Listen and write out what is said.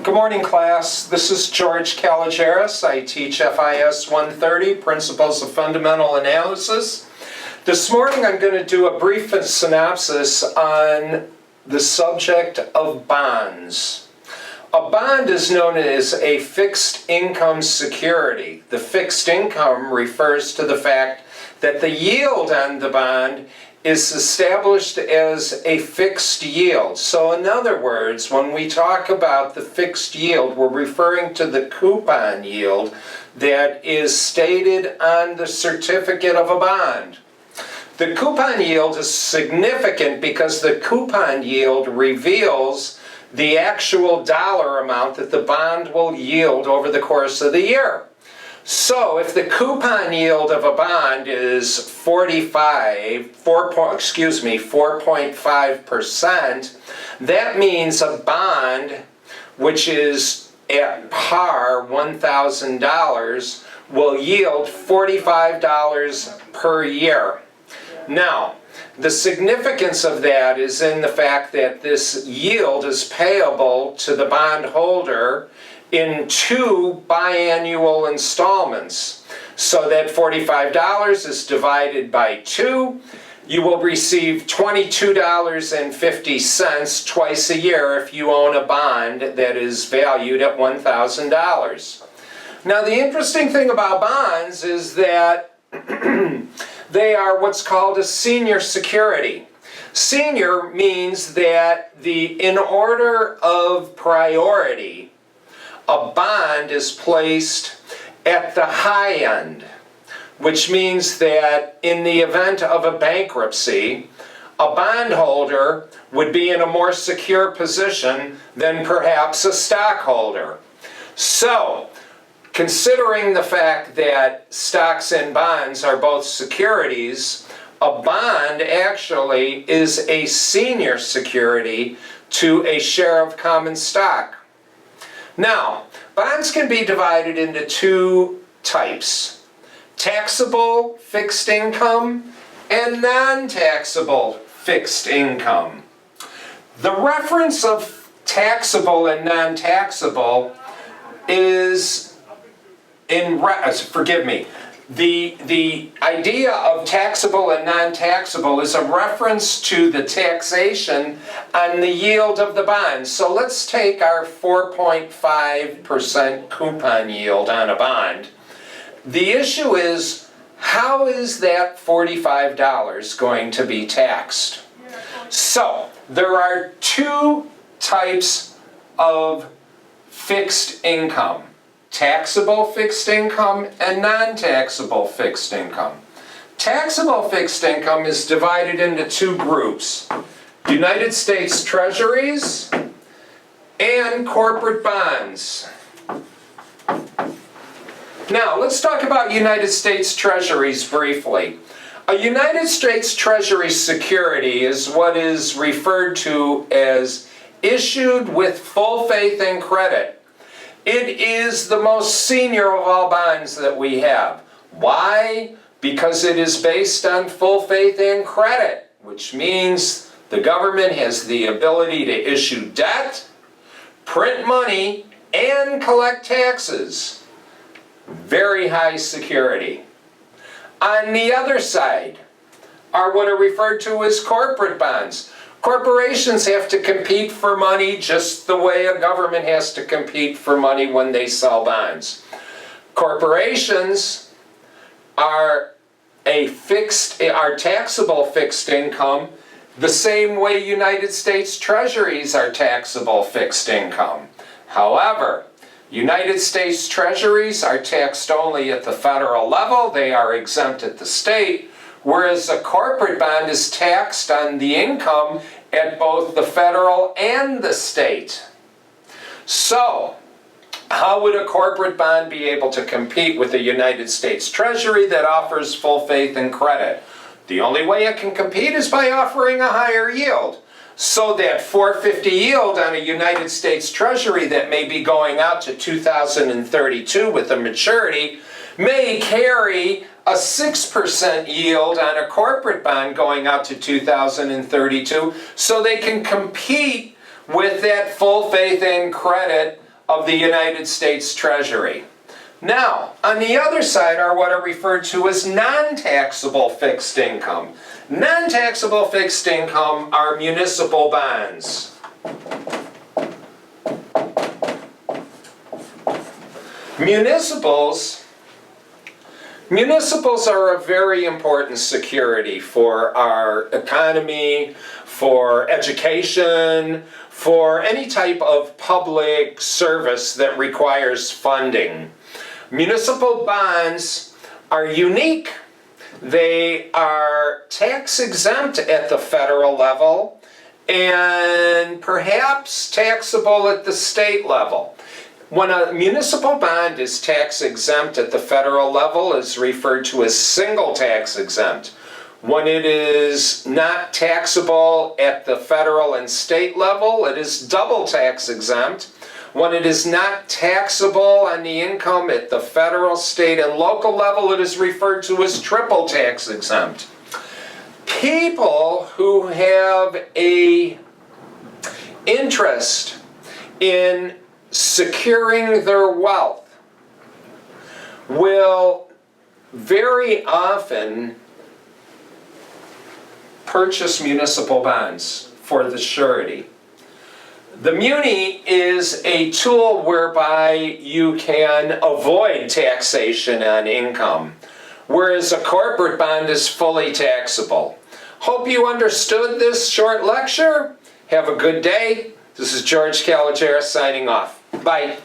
Good morning, class. This is George Kalogeris. I teach FIS 130, Principles of Fundamental Analysis. This morning I'm going to do a brief synopsis on the subject of bonds. A bond is known as a fixed income security. The fixed income refers to the fact that the yield on the bond is established as a fixed yield. So in other words, when we talk about the fixed yield, we're referring to the coupon yield that is stated on the certificate of a bond. The coupon yield is significant because the coupon yield reveals the actual dollar amount that the bond will yield over the course of the year. So if the coupon yield of a bond is 4.5%, that means a bond which is at par $1,000 will yield $45 per year. Now, the significance of that is in the fact that this yield is payable to the bondholder in 2 biannual installments. So that $45 is divided by 2. You will receive $22.50 twice a year if you own a bond that is valued at $1,000. Now the interesting thing about bonds is that they are what's called a senior security. Senior means that in order of priority, a bond is placed at the high end, which means that in the event of a bankruptcy, a bondholder would be in a more secure position than perhaps a stockholder. So, considering the fact that stocks and bonds are both securities, a bond actually is a senior security to a share of common stock. Now, bonds can be divided into 2 types: taxable fixed income and non-taxable fixed income. The reference of taxable and non-taxable is the idea of taxable and non-taxable is a reference to the taxation on the yield of the bond. So let's take our 4.5% coupon yield on a bond. The issue is, how is that $45 going to be taxed? So there are 2 types of fixed income: taxable fixed income and non-taxable fixed income. Taxable fixed income is divided into 2 groups: United States Treasuries and corporate bonds. Now, let's talk about United States Treasuries briefly. A United States Treasury security is what is referred to as issued with full faith and credit. It is the most senior of all bonds that we have. Why? Because it is based on full faith and credit, which means the government has the ability to issue debt, print money, and collect taxes. Very high security. On the other side are what are referred to as corporate bonds. Corporations have to compete for money just the way a government has to compete for money when they sell bonds. Corporations are taxable fixed income the same way United States Treasuries are taxable fixed income. However, United States Treasuries are taxed only at the federal level. They are exempt at the state. Whereas a corporate bond is taxed on the income at both the federal and the state. So, how would a corporate bond be able to compete with the United States Treasury that offers full faith and credit? The only way it can compete is by offering a higher yield. So that 4.50 yield on a United States Treasury that may be going out to 2032 with a maturity may carry a 6% yield on a corporate bond going out to 2032, so they can compete with that full faith and credit of the United States Treasury. Now, on the other side are what are referred to as non-taxable fixed income. Non-taxable fixed income are municipal bonds. Municipals are a very important security for our economy, for education, for any type of public service that requires funding. Municipal bonds are unique. They are tax exempt at the federal level and perhaps taxable at the state level. When a municipal bond is tax exempt at the federal level, it's referred to as single tax exempt. When it is not taxable at the federal and state level, it is double tax exempt. When it is not taxable on the income at the federal, state, and local level, it is referred to as triple tax exempt. People who have an interest in securing their wealth will very often purchase municipal bonds for the surety. The muni is a tool whereby you can avoid taxation on income, whereas a corporate bond is fully taxable. Hope you understood this short lecture. Have a good day. This is George Calogera signing off. Bye.